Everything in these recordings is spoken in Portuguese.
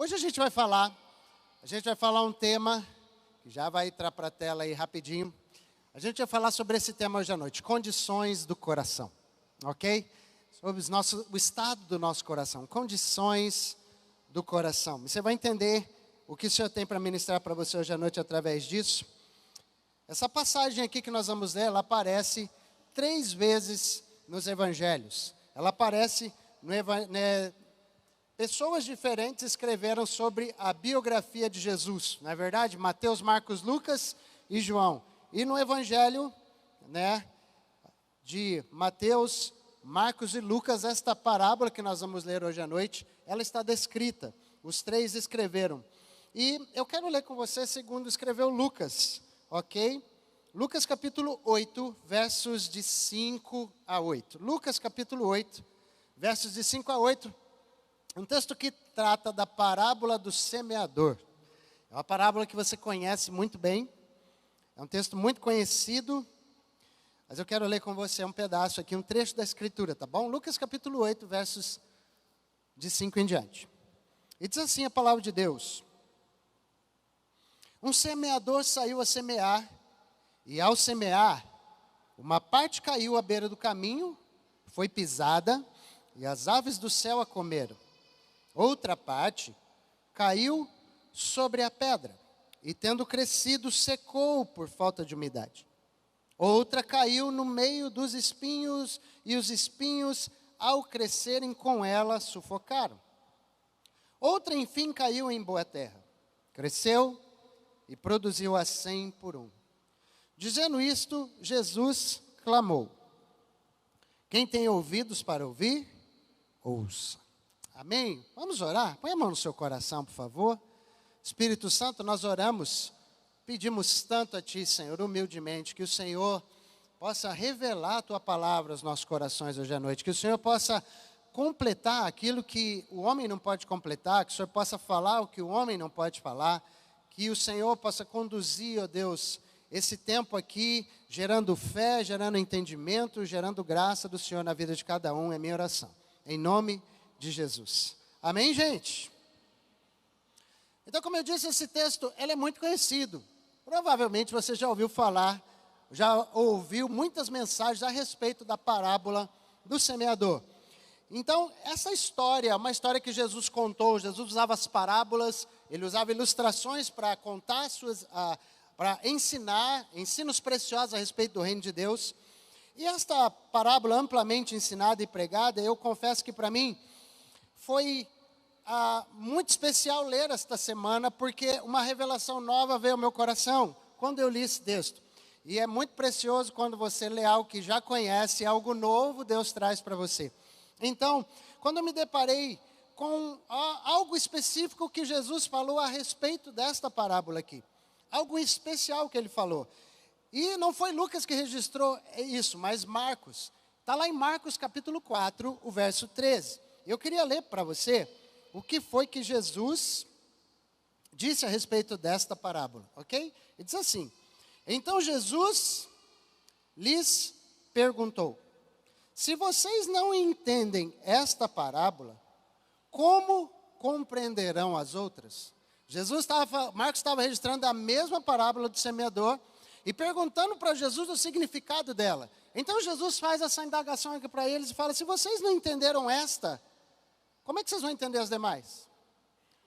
Hoje a gente vai falar um tema, que já vai entrar para a tela aí rapidinho. A gente vai falar sobre esse tema hoje à noite, condições do coração, ok? Sobre o estado do nosso coração, condições do coração. Você vai entender o que o Senhor tem para ministrar para você hoje à noite através disso. Essa passagem aqui que nós vamos ler, ela aparece 3 vezes nos evangelhos. Ela aparece pessoas diferentes escreveram sobre a biografia de Jesus, não é verdade? Mateus, Marcos, Lucas e João. E no evangelho, de Mateus, Marcos e Lucas, esta parábola que nós vamos ler hoje à noite, ela está descrita. Os 3 escreveram. E eu quero ler com você segundo escreveu Lucas, ok? Lucas capítulo 8, versos de 5 a 8. Lucas capítulo 8, versos de 5 a 8. Um texto que trata da parábola do semeador. É uma parábola que você conhece muito bem. É um texto muito conhecido. Mas eu quero ler com você um pedaço aqui, um trecho da Escritura, tá bom? Lucas capítulo 8, versos de 5 em diante. E diz assim a palavra de Deus. Um semeador saiu a semear, e ao semear, uma parte caiu à beira do caminho, foi pisada, e as aves do céu a comeram. Outra parte caiu sobre a pedra, e tendo crescido, secou por falta de umidade. Outra caiu no meio dos espinhos, e os espinhos, ao crescerem com ela, sufocaram. Outra, enfim, caiu em boa terra. Cresceu e produziu a 100 por 1. Dizendo isto, Jesus clamou. Quem tem ouvidos para ouvir, ouça. Amém? Vamos orar? Põe a mão no seu coração, por favor. Espírito Santo, nós oramos, pedimos tanto a Ti, Senhor, humildemente, que o Senhor possa revelar a Tua palavra aos nossos corações hoje à noite, que o Senhor possa completar aquilo que o homem não pode completar, que o Senhor possa falar o que o homem não pode falar, que o Senhor possa conduzir, ó Deus, esse tempo aqui, gerando fé, gerando entendimento, gerando graça do Senhor na vida de cada um, é minha oração. Em nome de Jesus. Amém, gente? Então, como eu disse, esse texto, ele é muito conhecido. Provavelmente você já ouviu falar, já ouviu muitas mensagens a respeito da parábola do semeador. Então, essa história é uma história que Jesus contou. Jesus usava as parábolas, ele usava ilustrações para contar para ensinar, ensinos preciosos a respeito do reino de Deus. E esta parábola amplamente ensinada e pregada, eu confesso que para mim foi muito especial ler esta semana, porque uma revelação nova veio ao meu coração, quando eu li esse texto. E é muito precioso quando você lê algo que já conhece, algo novo Deus traz para você. Então, quando eu me deparei com algo específico que Jesus falou a respeito desta parábola aqui, algo especial que ele falou. E não foi Lucas que registrou isso, mas Marcos. Está lá em Marcos capítulo 4, o verso 13. Eu queria ler para você o que foi que Jesus disse a respeito desta parábola, ok? Ele diz assim: então Jesus lhes perguntou: se vocês não entendem esta parábola, como compreenderão as outras? Marcos estava registrando a mesma parábola do semeador e perguntando para Jesus o significado dela. Então Jesus faz essa indagação aqui para eles e fala: se vocês não entenderam esta, como é que vocês vão entender as demais?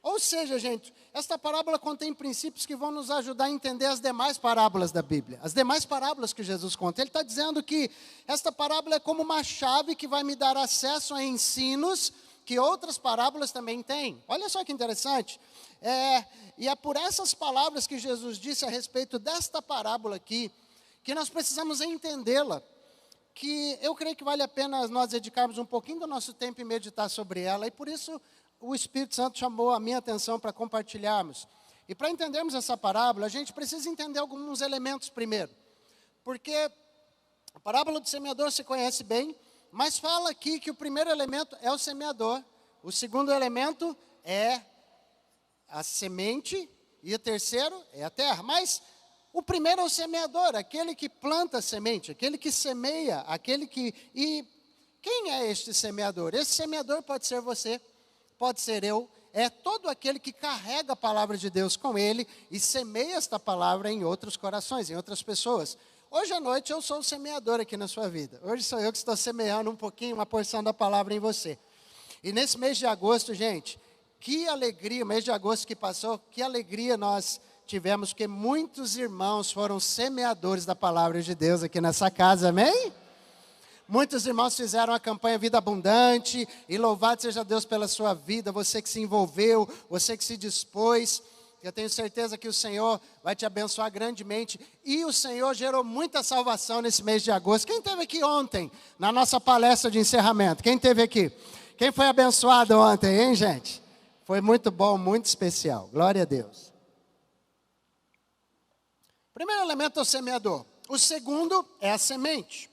Ou seja, gente, esta parábola contém princípios que vão nos ajudar a entender as demais parábolas da Bíblia. As demais parábolas que Jesus conta. Ele está dizendo que esta parábola é como uma chave que vai me dar acesso a ensinos que outras parábolas também têm. Olha só que interessante. E é por essas palavras que Jesus disse a respeito desta parábola aqui, que nós precisamos entendê-la. Que eu creio que vale a pena nós dedicarmos um pouquinho do nosso tempo e meditar sobre ela. E por isso o Espírito Santo chamou a minha atenção para compartilharmos. E para entendermos essa parábola, a gente precisa entender alguns elementos primeiro. Porque a parábola do semeador se conhece bem, mas fala aqui que o primeiro elemento é o semeador, o segundo elemento é a semente e o terceiro é a terra. Mas o primeiro é o semeador, aquele que planta a semente, aquele que semeia, E quem é este semeador? Esse semeador pode ser você, pode ser eu, é todo aquele que carrega a palavra de Deus com ele e semeia esta palavra em outros corações, em outras pessoas. Hoje à noite eu sou o semeador aqui na sua vida. Hoje sou eu que estou semeando um pouquinho, uma porção da palavra em você. E nesse mês de agosto, gente, que alegria, o mês de agosto que passou, que alegria nós tivemos, porque muitos irmãos foram semeadores da palavra de Deus aqui nessa casa, amém? Muitos irmãos fizeram a campanha Vida Abundante, e louvado seja Deus pela sua vida, você que se envolveu, você que se dispôs. Eu tenho certeza que o Senhor vai te abençoar grandemente, e o Senhor gerou muita salvação nesse mês de agosto. Quem esteve aqui ontem, na nossa palestra de encerramento? Quem esteve aqui? Quem foi abençoado ontem, hein, gente? Foi muito bom, muito especial, glória a Deus. Primeiro elemento é o semeador, o segundo é a semente.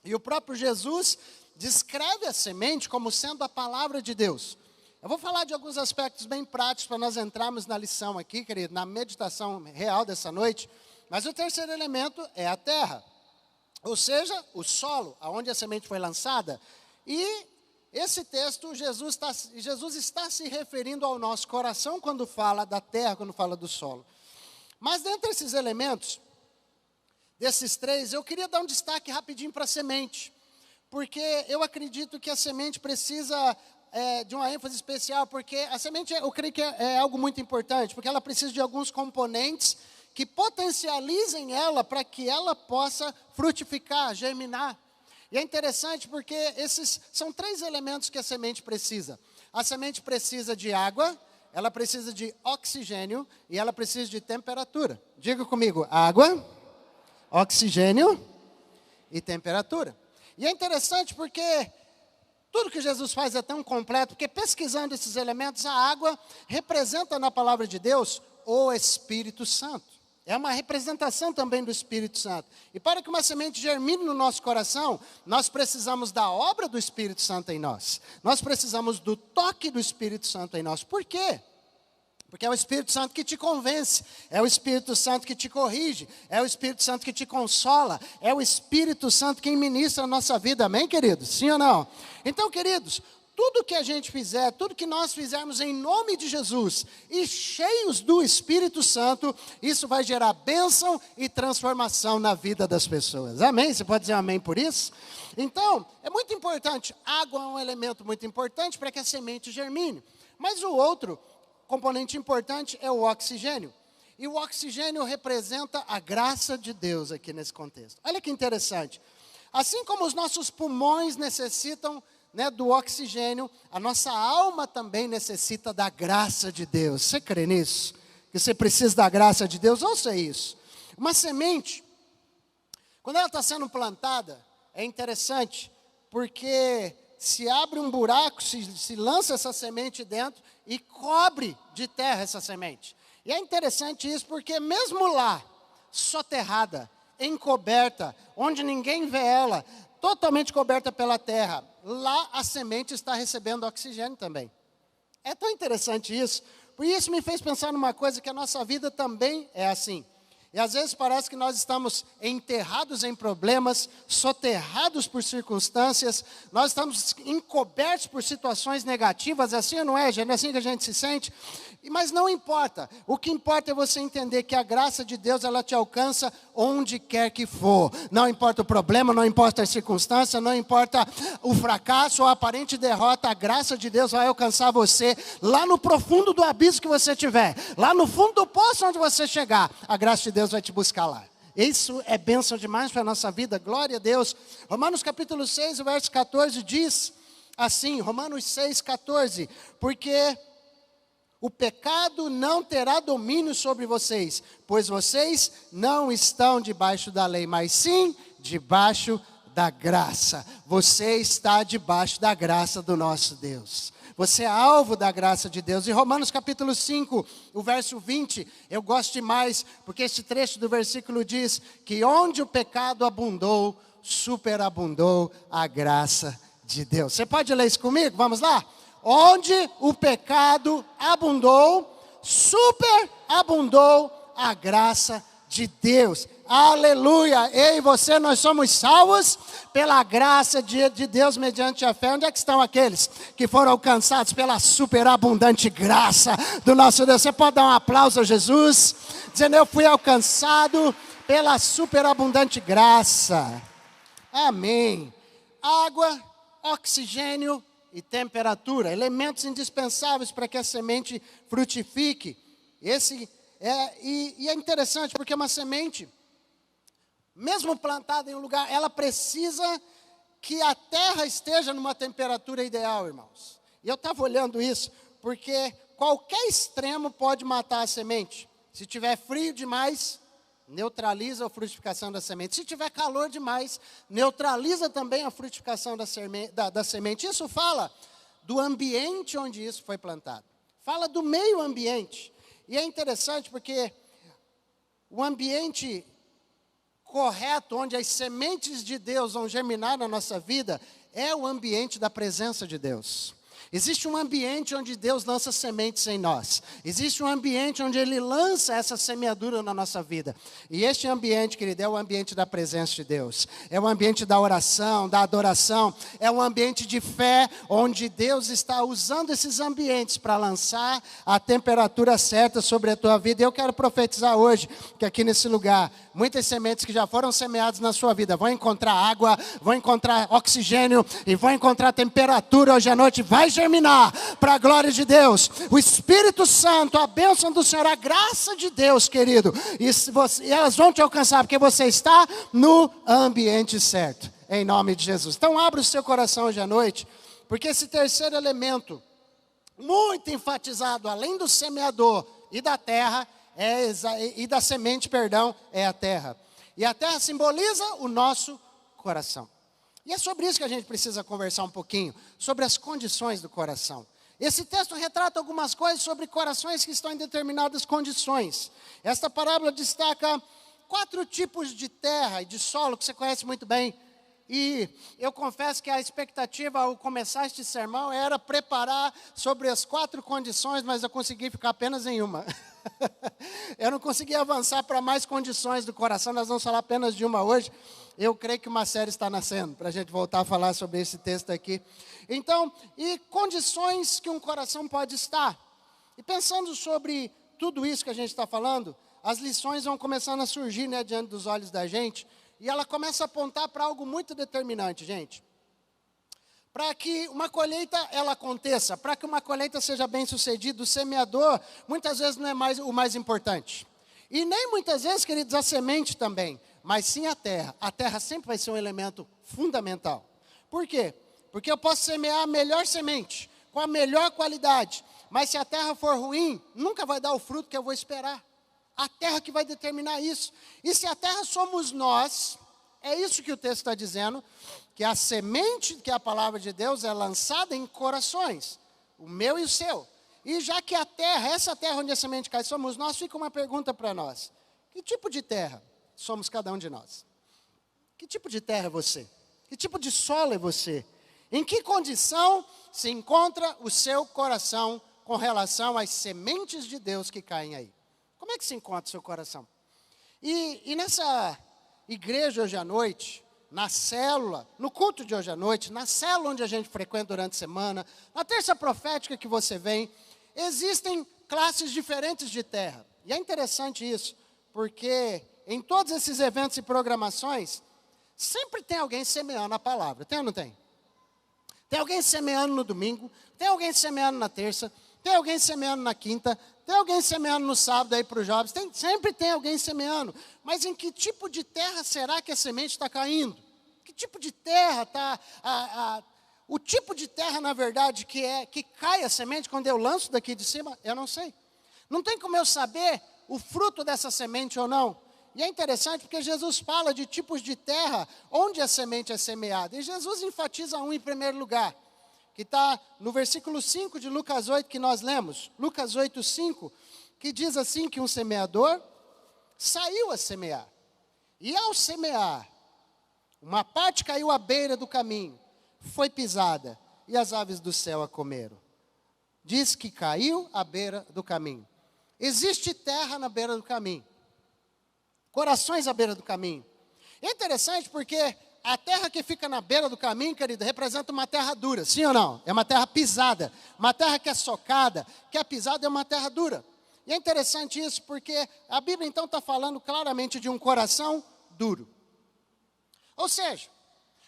E o próprio Jesus descreve a semente como sendo a palavra de Deus. Eu vou falar de alguns aspectos bem práticos para nós entrarmos na lição aqui, querido, na meditação real dessa noite. Mas o terceiro elemento é a terra, ou seja, o solo, aonde a semente foi lançada. E esse texto, Jesus está se referindo ao nosso coração quando fala da terra, quando fala do solo. Mas dentre esses elementos, desses três, eu queria dar um destaque rapidinho para a semente, porque eu acredito que a semente precisa de uma ênfase especial, porque a semente, eu creio que é algo muito importante, porque ela precisa de alguns componentes que potencializem ela para que ela possa frutificar, germinar. E é interessante porque esses são três elementos que a semente precisa. A semente precisa de água, ela precisa de oxigênio e ela precisa de temperatura. Diga comigo, água, oxigênio e temperatura. E é interessante porque tudo que Jesus faz é tão completo, porque pesquisando esses elementos, a água representa na palavra de Deus o Espírito Santo. É uma representação também do Espírito Santo. E para que uma semente germine no nosso coração, nós precisamos da obra do Espírito Santo em nós. Nós precisamos do toque do Espírito Santo em nós. Por quê? Porque é o Espírito Santo que te convence, é o Espírito Santo que te corrige, é o Espírito Santo que te consola, é o Espírito Santo quem ministra a nossa vida, amém, queridos? Sim ou não? Então, queridos, tudo que a gente fizer, tudo que nós fizermos em nome de Jesus e cheios do Espírito Santo, isso vai gerar bênção e transformação na vida das pessoas, amém? Você pode dizer amém por isso? Então, é muito importante, água é um elemento muito importante para que a semente germine, mas o outro componente importante é o oxigênio. E o oxigênio representa a graça de Deus aqui nesse contexto. Olha que interessante. Assim como os nossos pulmões necessitam, do oxigênio, a nossa alma também necessita da graça de Deus. Você crê nisso? Que você precisa da graça de Deus? Ouça isso. Uma semente, quando ela está sendo plantada, é interessante, porque se abre um buraco, se lança essa semente dentro e cobre de terra essa semente. E é interessante isso porque mesmo lá, soterrada, encoberta, onde ninguém vê ela, totalmente coberta pela terra, lá a semente está recebendo oxigênio também. É tão interessante isso, por isso me fez pensar numa coisa, que a nossa vida também é assim. E às vezes parece que nós estamos enterrados em problemas, soterrados por circunstâncias, nós estamos encobertos por situações negativas, assim ou não é, gente? É assim que a gente se sente? Mas não importa, o que importa é você entender que a graça de Deus, ela te alcança onde quer que for. Não importa o problema, não importa a circunstância, não importa o fracasso ou a aparente derrota, a graça de Deus vai alcançar você lá no profundo do abismo que você estiver, lá no fundo do poço onde você chegar, a graça de Deus vai te buscar lá. Isso é bênção demais para a nossa vida, glória a Deus. Romanos capítulo 6, o verso 14 diz assim, Romanos 6, 14, porque o pecado não terá domínio sobre vocês, pois vocês não estão debaixo da lei, mas sim debaixo da graça. Você está debaixo da graça do nosso Deus. Você é alvo da graça de Deus. E Romanos capítulo 5, o verso 20, eu gosto demais, porque esse trecho do versículo diz que onde o pecado abundou, superabundou a graça de Deus. Você pode ler isso comigo? Vamos lá? Onde o pecado abundou, superabundou a graça de Deus. Aleluia! Eu e você, nós somos salvos pela graça de Deus mediante a fé. Onde é que estão aqueles que foram alcançados pela superabundante graça do nosso Deus? Você pode dar um aplauso a Jesus, dizendo: eu fui alcançado pela superabundante graça. Amém. Água, oxigênio e temperatura, elementos indispensáveis para que a semente frutifique. E é interessante porque uma semente, mesmo plantada em um lugar, ela precisa que a terra esteja numa temperatura ideal, irmãos. E eu estava olhando isso, porque qualquer extremo pode matar a semente. Se tiver frio demais, neutraliza a frutificação da semente. Se tiver calor demais, neutraliza também a frutificação da semente. Isso fala do ambiente onde isso foi plantado. Fala do meio ambiente. E é interessante porque o ambiente correto, onde as sementes de Deus vão germinar na nossa vida, é o ambiente da presença de Deus. Existe um ambiente onde Deus lança sementes em nós. Existe um ambiente onde Ele lança essa semeadura na nossa vida. E este ambiente, querido, é o ambiente da presença de Deus. É o ambiente da oração, da adoração. É um ambiente de fé, onde Deus está usando esses ambientes para lançar a temperatura certa sobre a tua vida. E eu quero profetizar hoje, que aqui nesse lugar, muitas sementes que já foram semeadas na sua vida vão encontrar água, vão encontrar oxigênio e vão encontrar temperatura hoje à noite. Vai germinar para a glória de Deus. O Espírito Santo, a bênção do Senhor, a graça de Deus, querido. E elas vão te alcançar porque você está no ambiente certo. Em nome de Jesus. Então abra o seu coração hoje à noite, porque esse terceiro elemento, muito enfatizado, além do semeador e da terra, e da semente, perdão, é a terra. E a terra simboliza o nosso coração. E é sobre isso que a gente precisa conversar um pouquinho, sobre as condições do coração. Esse texto retrata algumas coisas sobre corações que estão em determinadas condições. Esta parábola destaca 4 tipos de terra e de solo que você conhece muito bem. E eu confesso que a expectativa ao começar este sermão era preparar sobre as 4 condições, mas eu consegui ficar apenas em uma. Eu não consegui avançar para mais condições do coração, nós vamos falar apenas de uma hoje. Eu creio que uma série está nascendo, para a gente voltar a falar sobre esse texto aqui. Então, e condições que um coração pode estar. E pensando sobre tudo isso que a gente está falando, as lições vão começando a surgir, né, diante dos olhos da gente. E ela começa a apontar para algo muito determinante, gente. Para que uma colheita ela aconteça, para que uma colheita seja bem sucedida, o semeador muitas vezes não é o mais importante. E nem muitas vezes, queridos, a semente também, mas sim a terra. A terra sempre vai ser um elemento fundamental. Por quê? Porque eu posso semear a melhor semente, com a melhor qualidade, mas se a terra for ruim, nunca vai dar o fruto que eu vou esperar. A terra que vai determinar isso. E se a terra somos nós, é isso que o texto está dizendo, que a semente, que é a palavra de Deus, é lançada em corações, o meu e o seu. E já que a terra, essa terra onde a semente cai, somos nós, fica uma pergunta para nós. Que tipo de terra somos cada um de nós? Que tipo de terra é você? Que tipo de solo é você? Em que condição se encontra o seu coração com relação às sementes de Deus que caem aí? Como é que se encontra o seu coração? E nessa igreja hoje à noite, na célula, no culto de hoje à noite, na célula onde a gente frequenta durante a semana, na terça profética que você vem, existem classes diferentes de terra. E é interessante isso, porque em todos esses eventos e programações, sempre tem alguém semeando a palavra. Tem ou não tem? Tem alguém semeando no domingo, tem alguém semeando na terça, tem alguém semeando na quinta, tem alguém semeando no sábado aí para os jovens, sempre tem alguém semeando. Mas em que tipo de terra será que a semente está caindo? Que tipo de terra está... O tipo de terra, na verdade, que cai a semente quando eu lanço daqui de cima, eu não sei. Não tem como eu saber o fruto dessa semente ou não. E é interessante porque Jesus fala de tipos de terra onde a semente é semeada. E Jesus enfatiza um em primeiro lugar, que está no versículo 5 de Lucas 8, que nós lemos. Lucas 8, 5, que diz assim que um semeador saiu a semear. E ao semear, uma parte caiu à beira do caminho, foi pisada, e as aves do céu a comeram. Diz que caiu à beira do caminho. Existe terra na beira do caminho. Corações à beira do caminho. É interessante porque a terra que fica na beira do caminho, querido, representa uma terra dura, sim ou não? É uma terra pisada, uma terra que é socada, que é pisada, é uma terra dura. E é interessante isso porque a Bíblia então está falando claramente de um coração duro. Ou seja,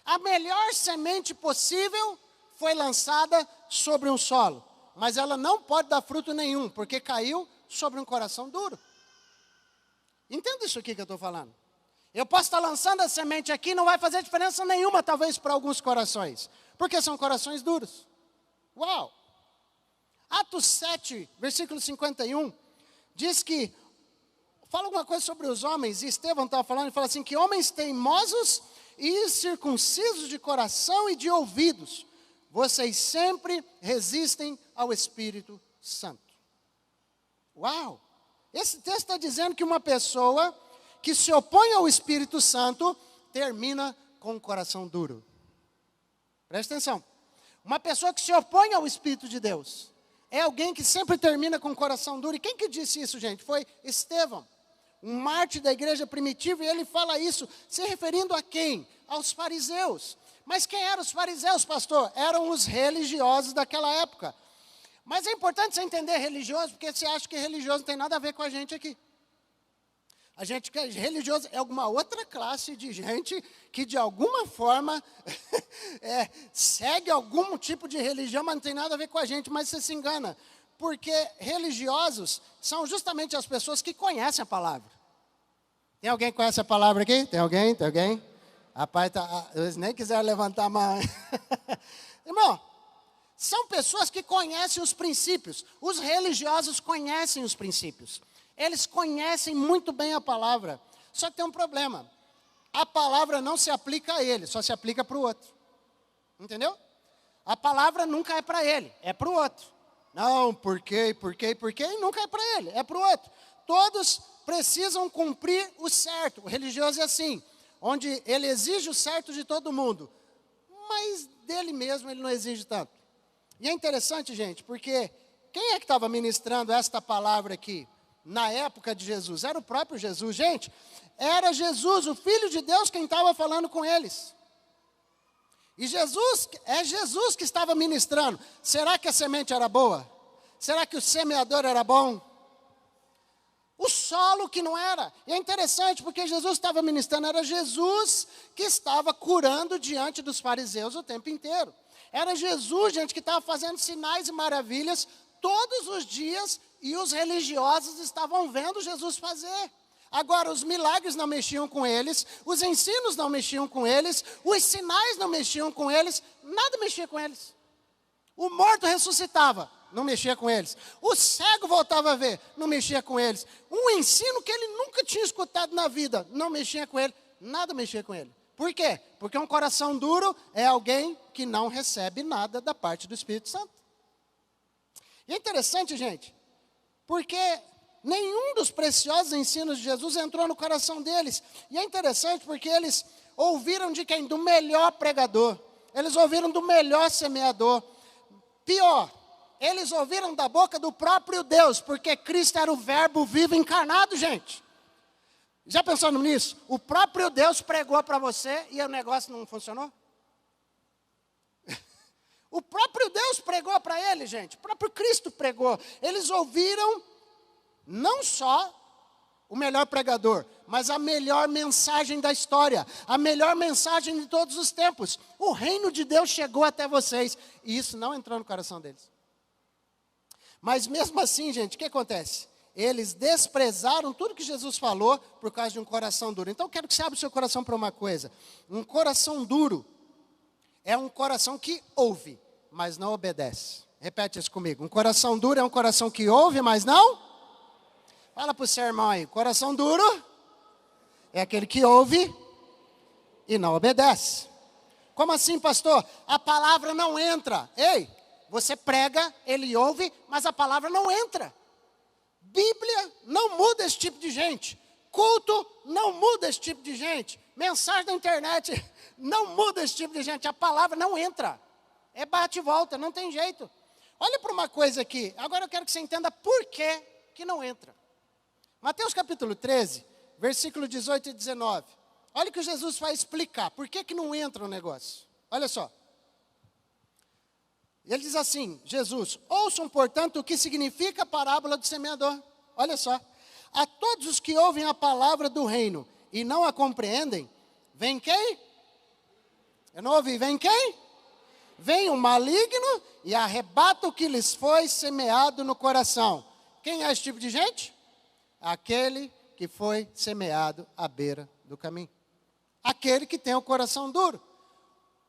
a melhor semente possível foi lançada sobre um solo, mas ela não pode dar fruto nenhum, porque caiu sobre um coração duro. Entenda isso aqui que eu estou falando. Eu posso estar lançando a semente aqui, não vai fazer diferença nenhuma, talvez, para alguns corações, porque são corações duros. Uau! Atos 7, versículo 51, diz que, fala alguma coisa sobre os homens, e Estevão estava falando, e fala assim, que homens teimosos e incircuncisos de coração e de ouvidos, vocês sempre resistem ao Espírito Santo. Uau! Esse texto está dizendo que uma pessoa que se opõe ao Espírito Santo termina com um coração duro. Presta atenção. Uma pessoa que se opõe ao Espírito de Deus é alguém que sempre termina com um coração duro. E quem que disse isso, gente? Foi Estevão, um mártir da igreja primitiva, e ele fala isso se referindo a quem? Aos fariseus. Mas quem eram os fariseus, pastor? Eram os religiosos daquela época. Mas é importante você entender religioso, porque você acha que religioso não tem nada a ver com a gente aqui. A gente que é religioso é alguma outra classe de gente que de alguma forma segue algum tipo de religião, mas não tem nada a ver com a gente, mas você se engana. Porque religiosos são justamente as pessoas que conhecem a palavra. Tem alguém que conhece a palavra aqui? Tem alguém? Tem alguém? Rapaz, eles nem quiseram levantar a mão. Irmão, são pessoas que conhecem os princípios. Os religiosos conhecem os princípios. Eles conhecem muito bem a palavra. Só que tem um problema. A palavra não se aplica a ele, só se aplica para o outro. Entendeu? A palavra nunca é para ele, é para o outro. Não, por quê, e nunca é para ele, é para o outro. Todos precisam cumprir o certo. O religioso é assim, onde ele exige o certo de todo mundo, mas dele mesmo ele não exige tanto. E é interessante, gente, porque quem é que estava ministrando esta palavra aqui? Na época de Jesus, era o próprio Jesus. Gente, era Jesus, o Filho de Deus, quem estava falando com eles. E Jesus que estava ministrando. Será que a semente era boa? Será que o semeador era bom? O solo que não era. E é interessante porque Jesus estava ministrando, era Jesus que estava curando diante dos fariseus o tempo inteiro. Era Jesus, gente, que estava fazendo sinais e maravilhas todos os dias, e os religiosos estavam vendo Jesus fazer. Agora, os milagres não mexiam com eles, os ensinos não mexiam com eles, os sinais não mexiam com eles, nada mexia com eles. O morto ressuscitava, não mexia com eles. O cego voltava a ver, não mexia com eles. Um ensino que ele nunca tinha escutado na vida, não mexia com ele, nada mexia com ele. Por quê? Porque um coração duro é alguém que não recebe nada da parte do Espírito Santo. E é interessante, gente, porque nenhum dos preciosos ensinos de Jesus entrou no coração deles. E é interessante porque eles ouviram de quem? Do melhor pregador. Eles ouviram do melhor semeador. Pior, eles ouviram da boca do próprio Deus, porque Cristo era o verbo vivo encarnado, gente. Já pensou nisso? O próprio Deus pregou para você e o negócio não funcionou? O próprio Deus pregou para ele, gente. O próprio Cristo pregou. Eles ouviram não só o melhor pregador, mas a melhor mensagem da história, a melhor mensagem de todos os tempos. O reino de Deus chegou até vocês, e isso não entrou no coração deles. Mas mesmo assim, gente, o que acontece? Eles desprezaram tudo que Jesus falou por causa de um coração duro. Então eu quero que você abra o seu coração para uma coisa. Um coração duro é um coração que ouve, mas não obedece. Repete isso comigo. Um coração duro é um coração que ouve, mas não... Fala para o seu irmão aí, coração duro é aquele que ouve e não obedece. Como assim, pastor? A palavra não entra. Ei, você prega, ele ouve, mas a palavra não entra. Bíblia não muda esse tipo de gente. Culto não muda esse tipo de gente. Mensagem da internet não muda esse tipo de gente. A palavra não entra. É bate e volta, não tem jeito. Olha para uma coisa aqui. Agora eu quero que você entenda por que não entra. Mateus capítulo 13, versículo 18 e 19. Olha o que Jesus vai explicar. Por que não entra o negócio? Olha só. Ele diz assim, Jesus, ouçam, portanto, o que significa a parábola do semeador. Olha só. A todos os que ouvem a palavra do reino e não a compreendem, vem quem? Eu não ouvi, vem quem? Vem o maligno e arrebata o que lhes foi semeado no coração. Quem é esse tipo de gente? Aquele que foi semeado à beira do caminho. Aquele que tem o coração duro.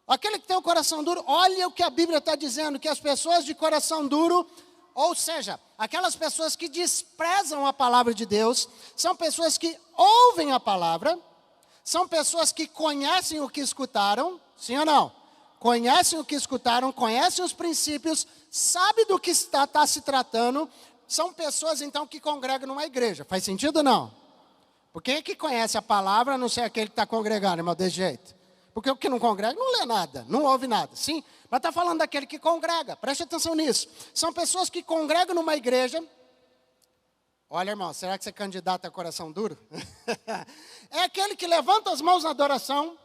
Aquele que tem o coração duro, olha o que a Bíblia está dizendo, que as pessoas de coração duro, ou seja, aquelas pessoas que desprezam a palavra de Deus, são pessoas que ouvem a palavra, são pessoas que conhecem o que escutaram, sim ou não? Conhecem o que escutaram, conhecem os princípios, sabem do que está se tratando, são pessoas então que congregam numa igreja. Faz sentido ou não? Porque quem é que conhece a palavra, a não ser aquele que está congregando, irmão, desse jeito? Porque o que não congrega não lê nada, não ouve nada, sim? Mas está falando daquele que congrega, preste atenção nisso. São pessoas que congregam numa igreja. Olha, irmão, será que você é candidato a coração duro? É aquele que levanta as mãos na adoração,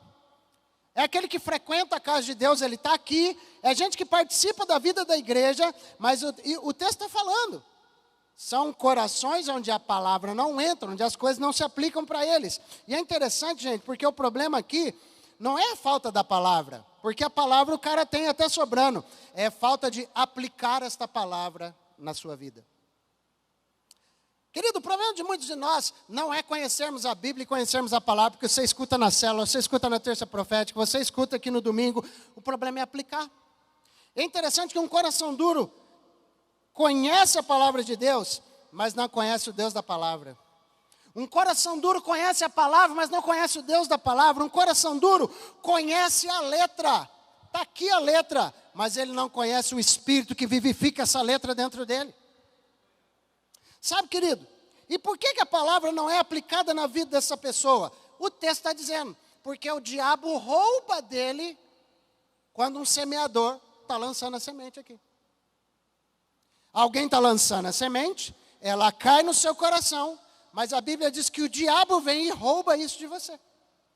é aquele que frequenta a casa de Deus, ele está aqui, é gente que participa da vida da igreja, mas o texto está falando. São corações onde a palavra não entra, onde as coisas não se aplicam para eles. E é interessante, gente, porque o problema aqui não é a falta da palavra, porque a palavra o cara tem até sobrando. É falta de aplicar esta palavra na sua vida. Querido, o problema de muitos de nós não é conhecermos a Bíblia e conhecermos a palavra, porque você escuta na célula, você escuta na terça profética, você escuta aqui no domingo. O problema é aplicar. É interessante que um coração duro conhece a palavra de Deus, mas não conhece o Deus da palavra. Um coração duro conhece a palavra, mas não conhece o Deus da palavra. Um coração duro conhece a letra. Está aqui a letra, mas ele não conhece o Espírito que vivifica essa letra dentro dele. Sabe, querido? E por que a palavra não é aplicada na vida dessa pessoa? O texto está dizendo, porque o diabo rouba dele quando um semeador está lançando a semente aqui. Alguém está lançando a semente, ela cai no seu coração, mas a Bíblia diz que o diabo vem e rouba isso de você.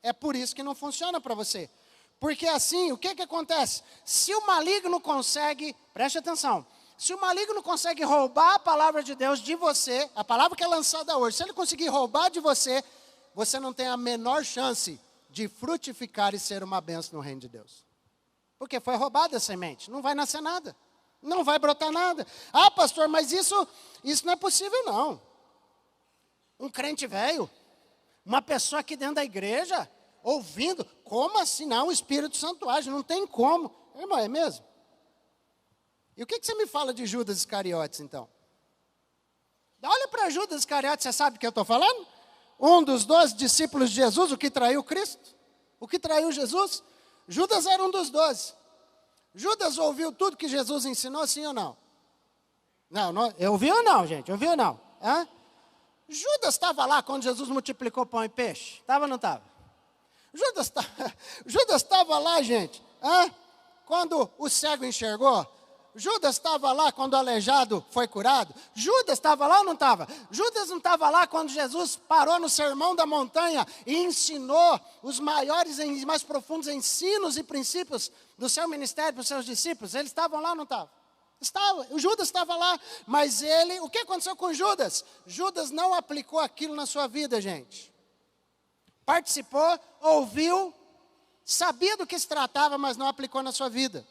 É por isso que não funciona para você. Porque assim, o que acontece? Se o maligno consegue, preste atenção, se o maligno consegue roubar a palavra de Deus de você, a palavra que é lançada hoje, se ele conseguir roubar de você, você não tem a menor chance de frutificar e ser uma bênção no reino de Deus. Porque foi roubada a semente, não vai nascer nada, não vai brotar nada. Ah, pastor, mas isso não é possível não. Um crente velho, uma pessoa aqui dentro da igreja, ouvindo, como assim? Não, o Espírito Santo age, não tem como. Irmão, é mesmo? E o que você me fala de Judas Iscariotes, então? Olha para Judas Iscariotes, você sabe o que eu estou falando? Um dos 12 discípulos de Jesus, o que traiu Cristo, o que traiu Jesus. Judas era um dos 12. Judas ouviu tudo que Jesus ensinou, sim ou não? Não, ouviu ou não, gente? Ouviu ou não? Hã? Judas estava lá quando Jesus multiplicou pão e peixe? Estava ou não estava? Judas estava lá, gente, quando o cego enxergou? Judas estava lá quando o aleijado foi curado? Judas estava lá ou não estava? Judas não estava lá quando Jesus parou no sermão da montanha e ensinou os maiores e mais profundos ensinos e princípios do seu ministério para os seus discípulos? Eles estavam lá ou não estavam? Estava, o Judas estava lá, mas o que aconteceu com Judas? Judas não aplicou aquilo na sua vida, gente. Participou, ouviu, sabia do que se tratava, mas não aplicou na sua vida.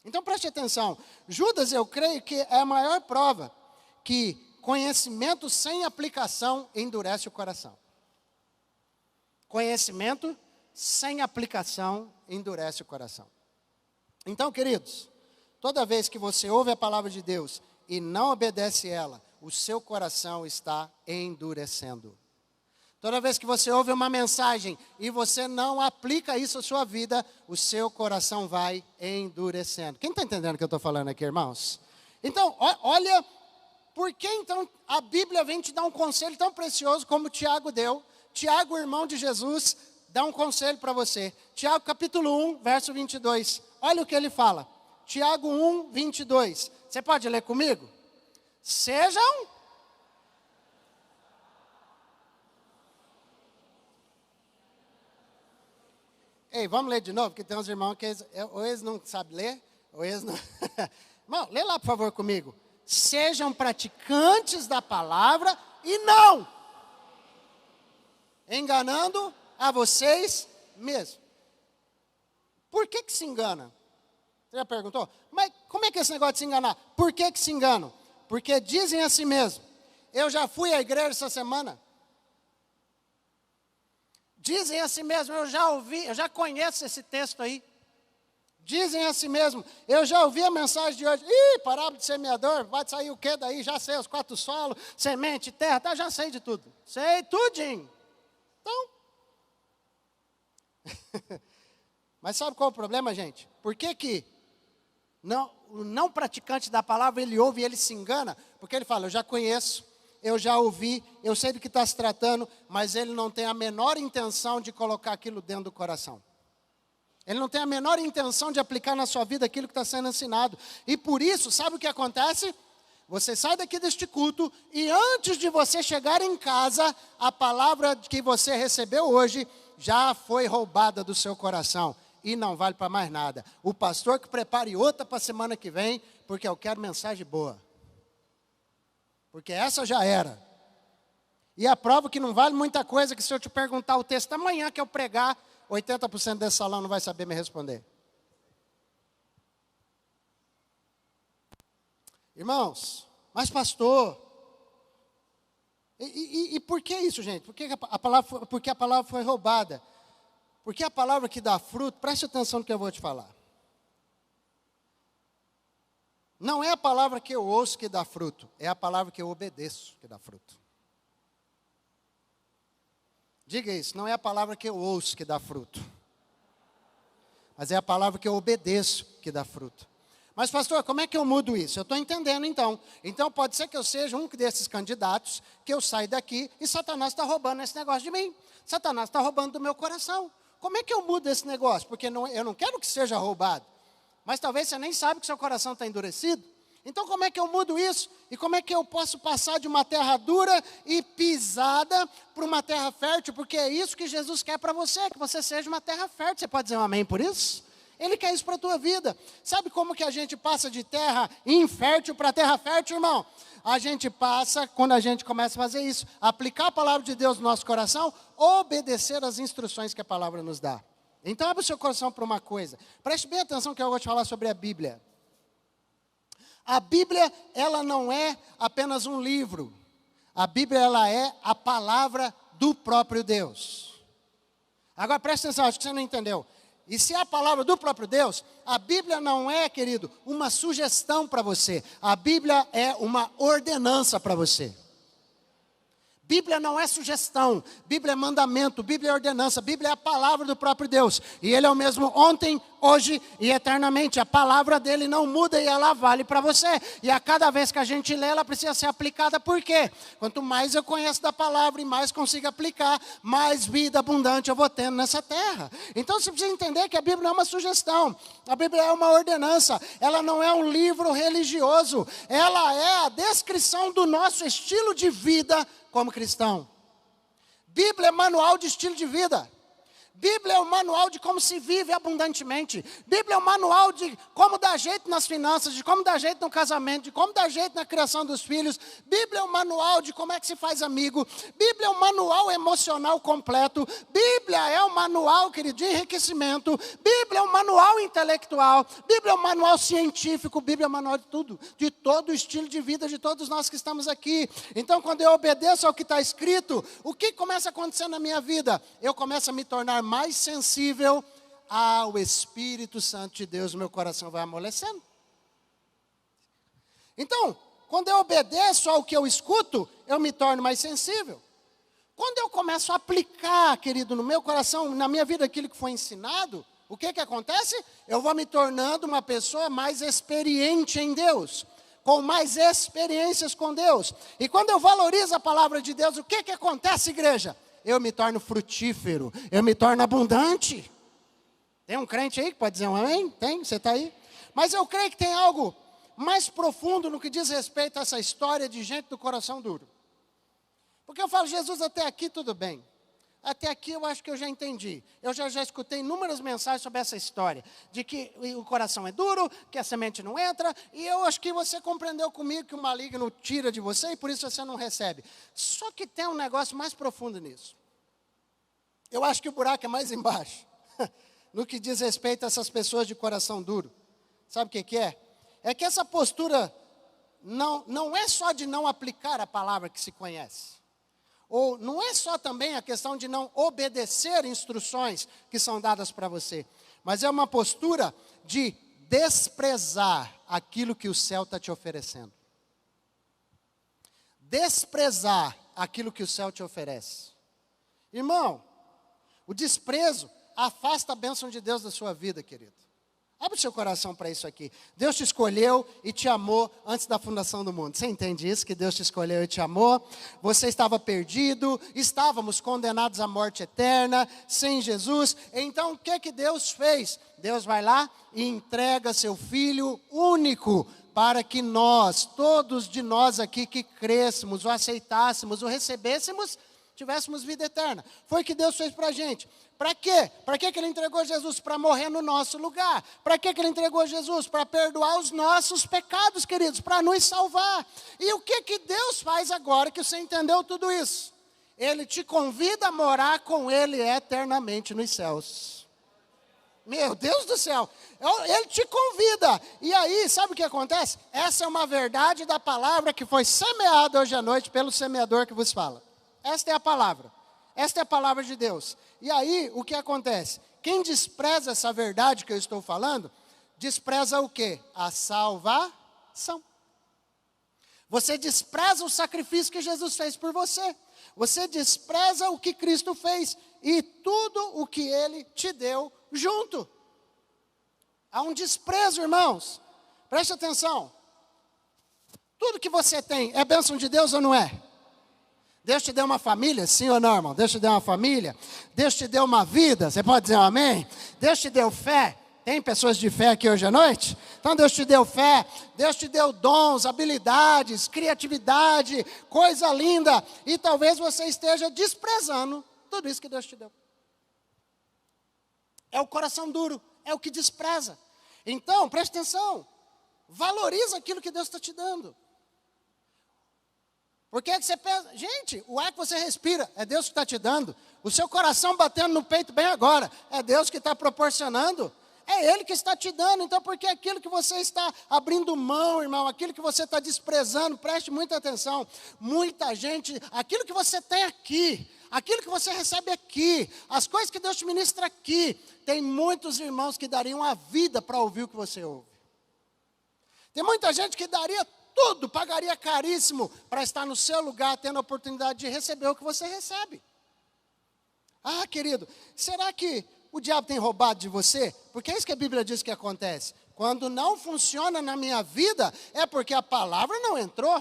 Então preste atenção, Judas eu creio que é a maior prova que conhecimento sem aplicação endurece o coração. Conhecimento sem aplicação endurece o coração. Então, queridos, toda vez que você ouve a palavra de Deus e não obedece ela, o seu coração está endurecendo. Toda vez que você ouve uma mensagem e você não aplica isso à sua vida, o seu coração vai endurecendo. Quem está entendendo o que eu estou falando aqui, irmãos? Então, olha, por que então a Bíblia vem te dar um conselho tão precioso como Tiago deu? Tiago, irmão de Jesus, dá um conselho para você. Tiago capítulo 1, verso 22. Olha o que ele fala. Tiago 1, 22. Você pode ler comigo? Sejam Ei, vamos ler de novo, porque tem uns irmãos que ou eles não sabem ler, ou eles não... Irmão, lê lá, por favor, comigo. Sejam praticantes da palavra e não enganando a vocês mesmos. Por que se engana? Você já perguntou? Mas como é que é esse negócio de se enganar? Por que se enganam? Porque dizem a si mesmos. Eu já fui à igreja essa semana. Dizem a si mesmos, eu já ouvi, eu já conheço esse texto aí. Dizem a si mesmos, eu já ouvi a mensagem de hoje. Ih, parábola de semeador, vai sair o que daí? Já sei, os 4 solos, semente, terra, tá, já sei de tudo. Sei tudinho. Então, mas sabe qual é o problema, gente? Por que o não praticante da palavra, ele ouve e ele se engana? Porque ele fala, eu já conheço, eu já ouvi, eu sei do que está se tratando, mas ele não tem a menor intenção de colocar aquilo dentro do coração. Ele não tem a menor intenção de aplicar na sua vida aquilo que está sendo ensinado. E por isso, sabe o que acontece? Você sai daqui deste culto e antes de você chegar em casa, a palavra que você recebeu hoje já foi roubada do seu coração. E não vale para mais nada. O pastor que prepare outra para a semana que vem, porque eu quero mensagem boa. Porque essa já era. E a prova que não vale muita coisa, que se eu te perguntar o texto amanhã que eu pregar, 80% desse salão não vai saber me responder. Irmãos, mas pastor, e por que isso, gente? Porque a palavra foi roubada. Porque a palavra que dá fruto, preste atenção no que eu vou te falar. Não é a palavra que eu ouço que dá fruto, é a palavra que eu obedeço que dá fruto. Diga isso, não é a palavra que eu ouço que dá fruto, mas é a palavra que eu obedeço que dá fruto. Mas pastor, como é que eu mudo isso? Eu estou entendendo então. Então pode ser que eu seja um desses candidatos, que eu saia daqui e Satanás está roubando esse negócio de mim. Satanás está roubando do meu coração. Como é que eu mudo esse negócio? Porque eu não quero que seja roubado. Mas talvez você nem sabe que seu coração está endurecido. Então como é que eu mudo isso? E como é que eu posso passar de uma terra dura e pisada para uma terra fértil? Porque é isso que Jesus quer para você, que você seja uma terra fértil. Você pode dizer um amém por isso? Ele quer isso para a tua vida. Sabe como que a gente passa de terra infértil para terra fértil, irmão? A gente passa, quando a gente começa a fazer isso, aplicar a palavra de Deus no nosso coração, obedecer as instruções que a palavra nos dá. Então abre o seu coração para uma coisa. Preste bem atenção que eu vou te falar sobre a Bíblia. A Bíblia, ela não é apenas um livro. A Bíblia, ela é a palavra do próprio Deus. Agora preste atenção, acho que você não entendeu. E se é a palavra do próprio Deus, a Bíblia não é, querido, uma sugestão para você. A Bíblia é uma ordenança para você. Bíblia não é sugestão, Bíblia é mandamento, Bíblia é ordenança, Bíblia é a palavra do próprio Deus. E Ele é o mesmo ontem, hoje e eternamente. A palavra dEle não muda e ela vale para você. E a cada vez que a gente lê, ela precisa ser aplicada. Por quê? Quanto mais eu conheço da palavra e mais consigo aplicar, mais vida abundante eu vou tendo nessa terra. Então você precisa entender que a Bíblia não é uma sugestão, a Bíblia é uma ordenança. Ela não é um livro religioso, ela é a descrição do nosso estilo de vida como cristão. Bíblia é manual de estilo de vida. Bíblia é o manual de como se vive abundantemente. Bíblia é o manual de como dar jeito nas finanças, de como dar jeito no casamento, de como dar jeito na criação dos filhos. Bíblia é o manual de como é que se faz amigo. Bíblia é o manual emocional completo. Bíblia é o manual, querido, de enriquecimento. Bíblia é o manual intelectual. Bíblia é o manual científico. Bíblia é o manual de tudo, de todo o estilo de vida de todos nós que estamos aqui. Então, quando eu obedeço ao que está escrito, o que começa a acontecer na minha vida? Eu começo a me tornar mais sensível ao Espírito Santo de Deus, meu coração vai amolecendo. Então, quando eu obedeço ao que eu escuto, eu me torno mais sensível. Quando eu começo a aplicar, querido, no meu coração, na minha vida, aquilo que foi ensinado, o que acontece? Eu vou me tornando uma pessoa mais experiente em Deus, com mais experiências com Deus. E quando eu valorizo a palavra de Deus, o que acontece, igreja? Eu me torno frutífero, eu me torno abundante. Tem um crente aí que pode dizer um amém? Tem? Você está aí? Mas eu creio que tem algo mais profundo no que diz respeito a essa história de gente do coração duro. Porque eu falo, Jesus, até aqui tudo bem. Até aqui eu acho que eu já entendi. Eu já escutei inúmeras mensagens sobre essa história. De que o coração é duro, que a semente não entra. E eu acho que você compreendeu comigo que o maligno tira de você e por isso você não recebe. Só que tem um negócio mais profundo nisso. Eu acho que o buraco é mais embaixo. No que diz respeito a essas pessoas de coração duro. Sabe o que é? É que essa postura não é só de não aplicar a palavra que se conhece. Ou não é só também a questão de não obedecer instruções que são dadas para você. Mas é uma postura de desprezar aquilo que o céu está te oferecendo. Desprezar aquilo que o céu te oferece. Irmão, o desprezo afasta a bênção de Deus da sua vida, querido. Abre o seu coração para isso aqui. Deus te escolheu e te amou antes da fundação do mundo. Você entende isso? Que Deus te escolheu e te amou. Você estava perdido, estávamos condenados à morte eterna, sem Jesus. Então o que Deus fez? Deus vai lá e entrega seu Filho único para que nós, todos de nós aqui que crescêssemos, o aceitássemos, o recebêssemos, tivéssemos vida eterna. Foi o que Deus fez para a gente. Para quê? Para que Ele entregou Jesus? Para morrer no nosso lugar. Para que Ele entregou Jesus? Para perdoar os nossos pecados, queridos, para nos salvar. E o que Deus faz agora que você entendeu tudo isso? Ele te convida a morar com Ele eternamente nos céus. Meu Deus do céu, Ele te convida. E aí, sabe o que acontece? Essa é uma verdade da palavra que foi semeada hoje à noite pelo semeador que vos fala. Esta é a palavra. Esta é a palavra de Deus. E aí, o que acontece? Quem despreza essa verdade que eu estou falando, despreza o quê? A salvação. Você despreza o sacrifício que Jesus fez por você. Você despreza o que Cristo fez. E tudo o que Ele te deu junto. Há um desprezo, irmãos. Preste atenção. Tudo que você tem é bênção de Deus ou não é? Deus te deu uma família, sim ou não, irmão? Deus te deu uma família? Deus te deu uma vida, você pode dizer um amém? Deus te deu fé? Tem pessoas de fé aqui hoje à noite? Então Deus te deu fé, Deus te deu dons, habilidades, criatividade, coisa linda. E talvez você esteja desprezando tudo isso que Deus te deu. É o coração duro, é o que despreza. Então, preste atenção, valoriza aquilo que Deus está te dando. Porque é que você pensa, gente, o ar que você respira, é Deus que está te dando. O seu coração batendo no peito bem agora, é Deus que está proporcionando. É Ele que está te dando. Então, porque aquilo que você está abrindo mão, irmão, aquilo que você está desprezando, preste muita atenção. Muita gente, aquilo que você tem aqui, aquilo que você recebe aqui, as coisas que Deus te ministra aqui, tem muitos irmãos que dariam a vida para ouvir o que você ouve. Tem muita gente que daria tudo, pagaria caríssimo para estar no seu lugar, tendo a oportunidade de receber o que você recebe. Ah, querido, será que o diabo tem roubado de você? Porque é isso que a Bíblia diz que acontece. Quando não funciona na minha vida, é porque a palavra não entrou.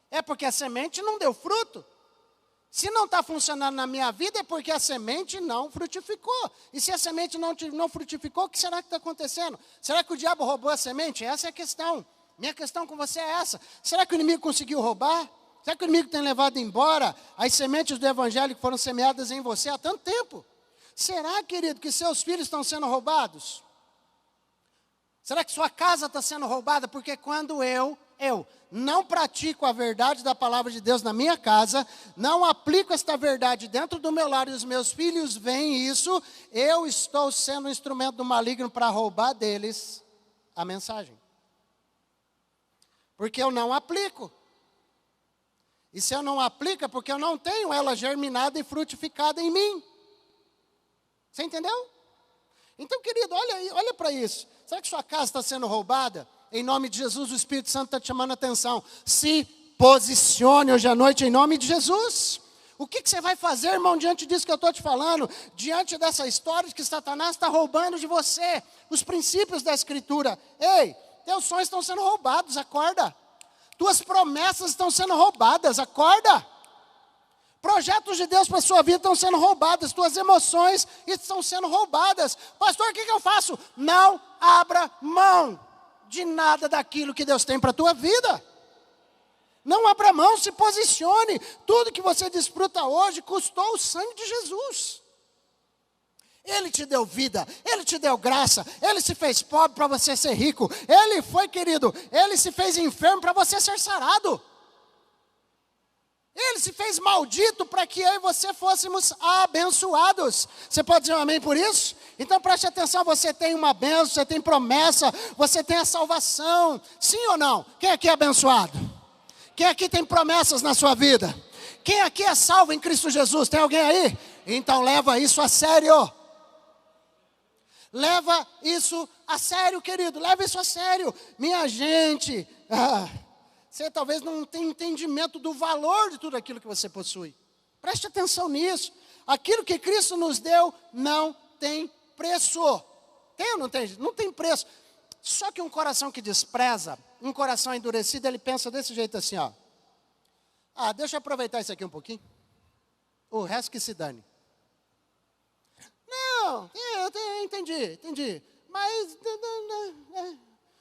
É porque a semente não deu fruto. Se não está funcionando na minha vida, é porque a semente não frutificou. E se a semente não frutificou, o que será que está acontecendo? Será que o diabo roubou a semente? Essa é a questão. Minha questão com você é essa. Será que o inimigo conseguiu roubar? Será que o inimigo tem levado embora as sementes do evangelho que foram semeadas em você há tanto tempo? Será, querido, que seus filhos estão sendo roubados? Será que sua casa está sendo roubada? Porque quando eu não pratico a verdade da palavra de Deus na minha casa, não aplico esta verdade dentro do meu lar e os meus filhos veem isso, eu estou sendo um instrumento do maligno para roubar deles a mensagem. Porque eu não aplico. E se eu não aplico é porque eu não tenho ela germinada e frutificada em mim. Você entendeu? Então, querido, olha para isso. Será que sua casa está sendo roubada? Em nome de Jesus, o Espírito Santo está te chamando a atenção. Se posicione hoje à noite em nome de Jesus. O que você vai fazer, irmão, diante disso que eu estou te falando? Diante dessa história de que Satanás está roubando de você os princípios da Escritura. Ei, teus sonhos estão sendo roubados, acorda. Tuas promessas estão sendo roubadas, acorda. Projetos de Deus para a sua vida estão sendo roubados, tuas emoções estão sendo roubadas. Pastor, o que eu faço? Não abra mão de nada daquilo que Deus tem para a tua vida. Não abra mão, se posicione. Tudo que você desfruta hoje custou o sangue de Jesus. Ele te deu vida, Ele te deu graça, Ele se fez pobre para você ser rico. Ele foi, querido, Ele se fez enfermo para você ser sarado. Ele se fez maldito para que eu e você fôssemos abençoados. Você pode dizer um amém por isso? Então preste atenção, você tem uma bênção, você tem promessa, você tem a salvação. Sim ou não? Quem aqui é abençoado? Quem aqui tem promessas na sua vida? Quem aqui é salvo em Cristo Jesus? Tem alguém aí? Então leva isso a sério. Leva isso a sério, querido. Leva isso a sério. Minha gente, você talvez não tenha entendimento do valor de tudo aquilo que você possui. Preste atenção nisso. Aquilo que Cristo nos deu não tem preço. Tem ou não tem? Não tem preço. Só que um coração que despreza, um coração endurecido, ele pensa desse jeito assim, ó. Deixa eu aproveitar isso aqui um pouquinho. O resto que se dane. Não, eu entendi.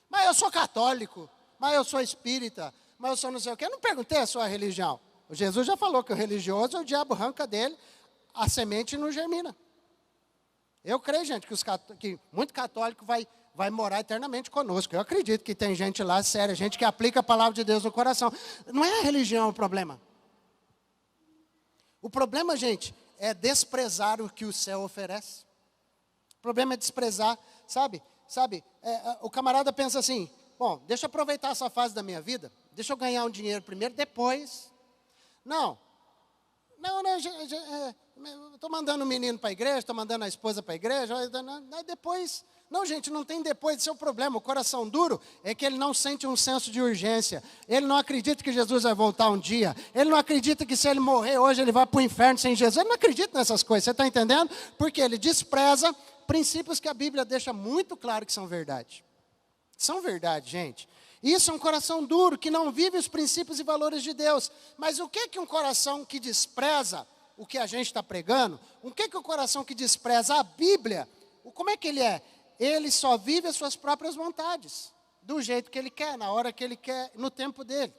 Mas eu sou católico, mas eu sou espírita, mas eu sou não sei o quê. Eu não perguntei a sua religião. O Jesus já falou que o religioso, o diabo arranca dele, a semente não germina. Eu creio, gente, que muito católico vai morar eternamente conosco. Eu acredito que tem gente lá, séria, gente que aplica a palavra de Deus no coração. Não é a religião o problema. O problema, gente, é desprezar o que o céu oferece. O problema é desprezar, sabe? O camarada pensa assim, bom, deixa eu aproveitar essa fase da minha vida, deixa eu ganhar um dinheiro primeiro, depois. Não, estou mandando o menino para a igreja, estou mandando a esposa para a igreja, depois. Não, gente, não tem depois, esse é o problema. O coração duro é que ele não sente um senso de urgência. Ele não acredita que Jesus vai voltar um dia. Ele não acredita que se ele morrer hoje, ele vai para o inferno sem Jesus. Ele não acredita nessas coisas, você está entendendo? Porque ele despreza princípios que a Bíblia deixa muito claro que são verdade. São verdade, gente. Isso é um coração duro, que não vive os princípios e valores de Deus. Mas o que um coração que despreza o que a gente está pregando, o que o coração que despreza a Bíblia, como é que ele é? Ele só vive as suas próprias vontades, do jeito que ele quer, na hora que ele quer, no tempo dele.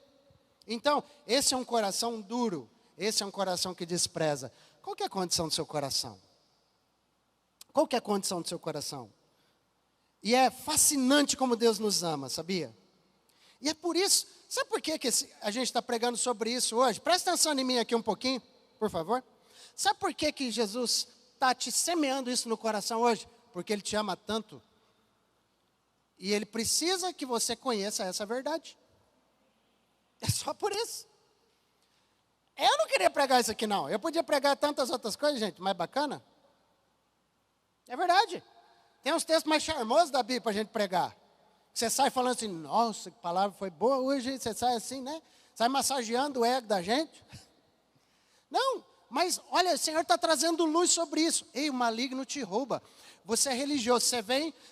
Então, esse é um coração duro, esse é um coração que despreza. Qual que é a condição do seu coração? Qual que é a condição do seu coração? E é fascinante como Deus nos ama, sabia? E é por isso, sabe por que a gente está pregando sobre isso hoje? Presta atenção em mim aqui um pouquinho, por favor. Sabe por que Jesus está te semeando isso no coração hoje? Porque Ele te ama tanto. E Ele precisa que você conheça essa verdade. É só por isso. Eu não queria pregar isso aqui, não. Eu podia pregar tantas outras coisas, gente, mais bacana. É verdade. Tem uns textos mais charmosos da Bíblia para a gente pregar. Você sai falando assim, nossa, que palavra foi boa hoje. Você sai assim, né? Sai massageando o ego da gente. Não, mas olha, o Senhor está trazendo luz sobre isso. Ei, o maligno te rouba. Você é religioso,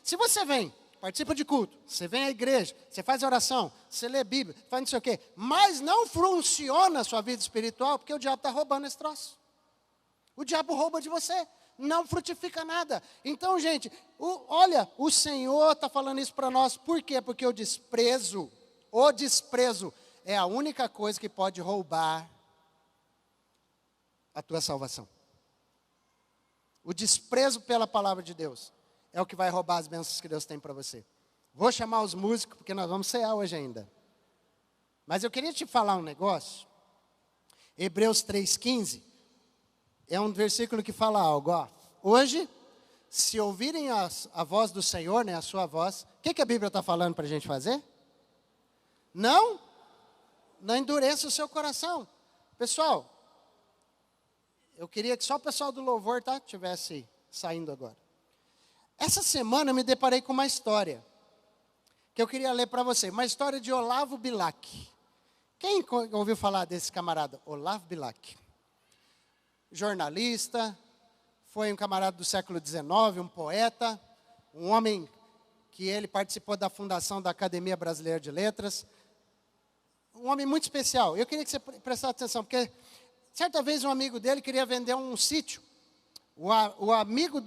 se você vem, participa de culto, você vem à igreja, você faz oração, você lê Bíblia, faz não sei o quê, mas não funciona a sua vida espiritual, porque o diabo está roubando esse troço. O diabo rouba de você, não frutifica nada. Então, gente, olha, o Senhor está falando isso para nós, por quê? Porque o desprezo é a única coisa que pode roubar a tua salvação. O desprezo pela palavra de Deus é o que vai roubar as bênçãos que Deus tem para você. Vou chamar os músicos, porque nós vamos cear hoje ainda. Mas eu queria te falar um negócio. Hebreus 3,15 é um versículo que fala algo. Hoje, se ouvirem a voz do Senhor, né, a sua voz, o que a Bíblia está falando para a gente fazer? Não endureça o seu coração. Pessoal, eu queria que só o pessoal do louvor tivesse saindo agora. Essa semana eu me deparei com uma história que eu queria ler para você. Uma história de Olavo Bilac. Quem ouviu falar desse camarada? Olavo Bilac. Jornalista, foi um camarada do século XIX, um poeta, um homem que ele participou da fundação da Academia Brasileira de Letras. Um homem muito especial. Eu queria que você prestasse atenção, porque certa vez um amigo dele queria vender um sítio. O amigo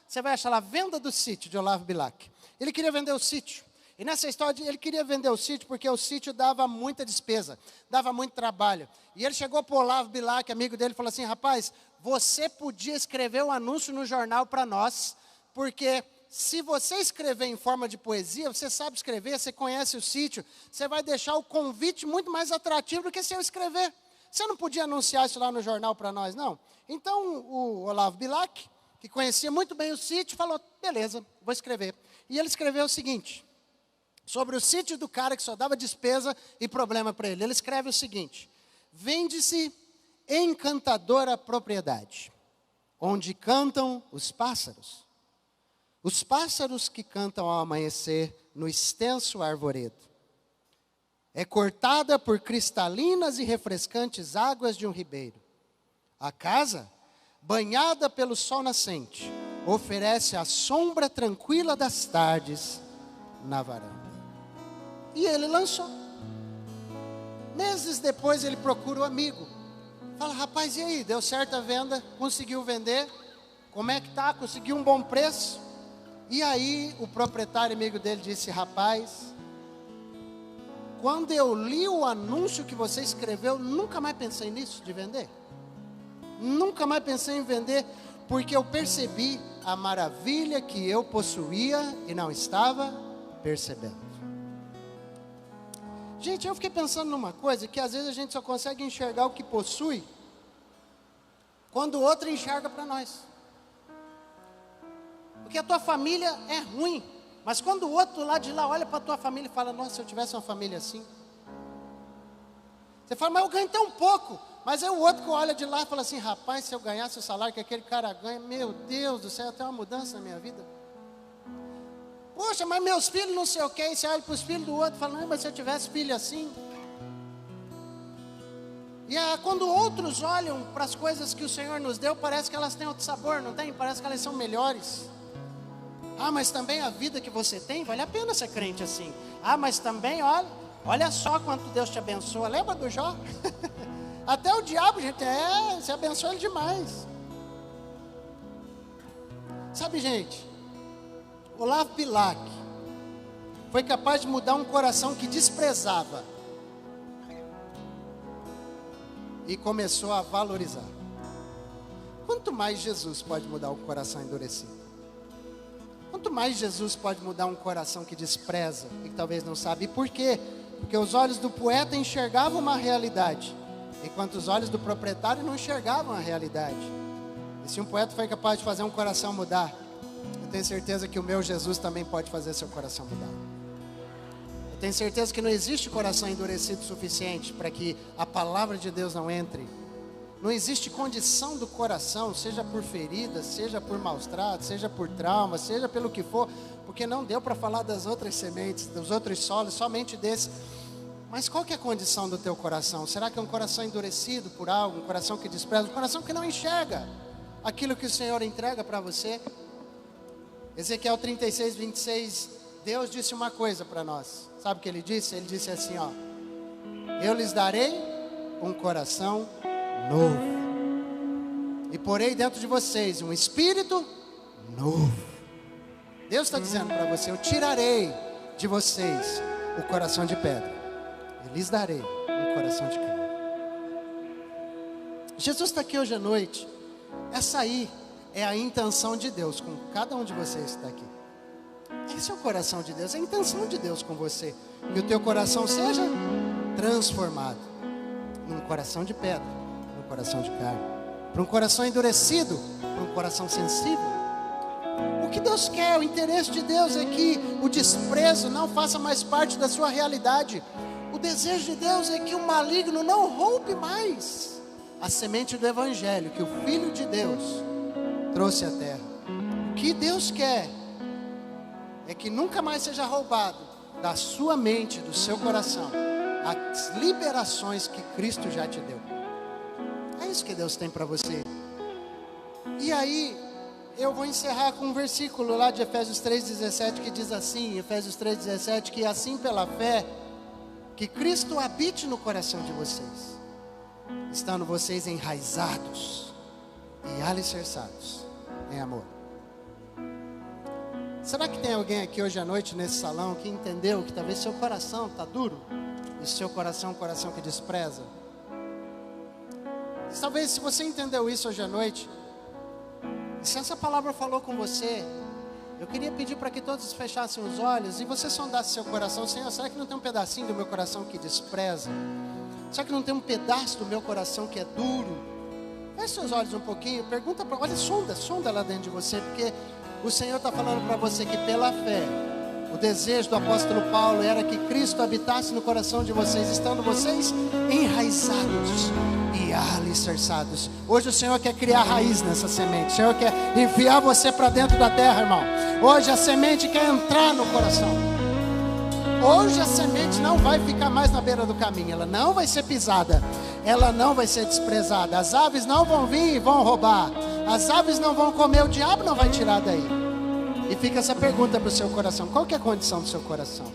você vai achar lá, Venda do Sítio, de Olavo Bilac. Ele queria vender o sítio. E nessa história, ele queria vender o sítio, porque o sítio dava muita despesa, dava muito trabalho. E ele chegou para o Olavo Bilac, amigo dele, e falou assim: rapaz, você podia escrever um anúncio no jornal para nós, porque se você escrever em forma de poesia, você sabe escrever, você conhece o sítio, você vai deixar o convite muito mais atrativo do que se eu escrever. Você não podia anunciar isso lá no jornal para nós, não? Então, o Olavo Bilac, que conhecia muito bem o sítio, falou: beleza, vou escrever. E ele escreveu o seguinte, sobre o sítio do cara que só dava despesa e problema para ele. Ele escreve o seguinte: vende-se encantadora propriedade, onde cantam os pássaros que cantam ao amanhecer no extenso arvoredo. É cortada por cristalinas e refrescantes águas de um ribeiro. A casa, banhada pelo sol nascente, oferece a sombra tranquila das tardes na varanda. E ele lançou. Meses depois ele procura o amigo. Fala: rapaz, e aí, deu certo a venda? Conseguiu vender? Como é que tá? Conseguiu um bom preço? E aí o proprietário amigo dele disse: rapaz, quando eu li o anúncio que você escreveu, nunca mais pensei nisso de vender. Nunca mais pensei em vender, porque eu percebi a maravilha que eu possuía e não estava percebendo. Gente, eu fiquei pensando numa coisa, que às vezes a gente só consegue enxergar o que possui quando o outro enxerga para nós. Porque a tua família é ruim, mas quando o outro lá de lá olha para a tua família e fala: nossa, se eu tivesse uma família assim. Você fala: mas eu ganho tão pouco. Mas é o outro que olha de lá e fala assim: rapaz, se eu ganhasse o salário que aquele cara ganha, meu Deus do céu, tem uma mudança na minha vida. Poxa, mas meus filhos não sei o que. E você olha para os filhos do outro e fala: não, mas se eu tivesse filho assim. E quando outros olham para as coisas que o Senhor nos deu, parece que elas têm outro sabor, não tem? Parece que elas são melhores. Ah, mas também a vida que você tem, vale a pena ser crente assim. Ah, mas também, olha só quanto Deus te abençoa. Lembra do Jó? Até o diabo, gente, se abençoa ele demais. Sabe, gente, Olavo Bilac foi capaz de mudar um coração que desprezava e começou a valorizar. Quanto mais Jesus pode mudar um coração endurecido? Quanto mais Jesus pode mudar um coração que despreza e que talvez não sabe. E por quê? Porque os olhos do poeta enxergavam uma realidade, enquanto os olhos do proprietário não enxergavam a realidade. E se um poeta foi capaz de fazer um coração mudar, eu tenho certeza que o meu Jesus também pode fazer seu coração mudar. Eu tenho certeza que não existe coração endurecido o suficiente para que a palavra de Deus não entre. Não existe condição do coração, seja por feridas, seja por maus tratos, seja por trauma, seja pelo que for, porque não deu para falar das outras sementes, dos outros solos, somente desse. Mas qual que é a condição do teu coração? Será que é um coração endurecido por algo, um coração que despreza, um coração que não enxerga aquilo que o Senhor entrega para você? Ezequiel 36, 26, Deus disse uma coisa para nós. Sabe o que Ele disse? Ele disse assim, eu lhes darei um coração novo, e porei dentro de vocês um espírito novo. Deus está dizendo para você: eu tirarei de vocês o coração de pedra, e lhes darei um coração de carne. Jesus está aqui hoje à noite. Essa aí é a intenção de Deus com cada um de vocês que está aqui. Esse é o coração de Deus, é a intenção de Deus com você, que o teu coração seja transformado num coração de pedra, coração de carne, para um coração endurecido, para um coração sensível. O que Deus quer, o interesse de Deus é que o desprezo não faça mais parte da sua realidade. O desejo de Deus é que o maligno não roube mais a semente do evangelho que o Filho de Deus trouxe à terra. O que Deus quer é que nunca mais seja roubado da sua mente, do seu coração, as liberações que Cristo já te deu. É isso que Deus tem para você. E aí, eu vou encerrar com um versículo lá de Efésios 3,17, que diz assim, Efésios 3,17, que assim pela fé, que Cristo habite no coração de vocês, estando vocês enraizados e alicerçados em amor. Será que tem alguém aqui hoje à noite nesse salão que entendeu que talvez seu coração está duro? E seu coração é um coração que despreza? Talvez se você entendeu isso hoje à noite, se essa palavra falou com você, eu queria pedir para que todos fechassem os olhos e você sondasse seu coração. Senhor, será que não tem um pedacinho do meu coração que despreza? Será que não tem um pedaço do meu coração que é duro? Feche seus olhos um pouquinho, pergunta para... Olha, sonda lá dentro de você, porque o Senhor está falando para você que pela fé, o desejo do apóstolo Paulo era que Cristo habitasse no coração de vocês, estando vocês enraizados e alicerçados. Hoje o Senhor quer criar raiz nessa semente. O Senhor quer enfiar você para dentro da terra, irmão. Hoje a semente quer entrar no coração. Hoje a semente não vai ficar mais na beira do caminho. Ela não vai ser pisada. Ela não vai ser desprezada. As aves não vão vir e vão roubar. As aves não vão comer. O diabo não vai tirar daí. E fica essa pergunta para o seu coração: qual que é a condição do seu coração?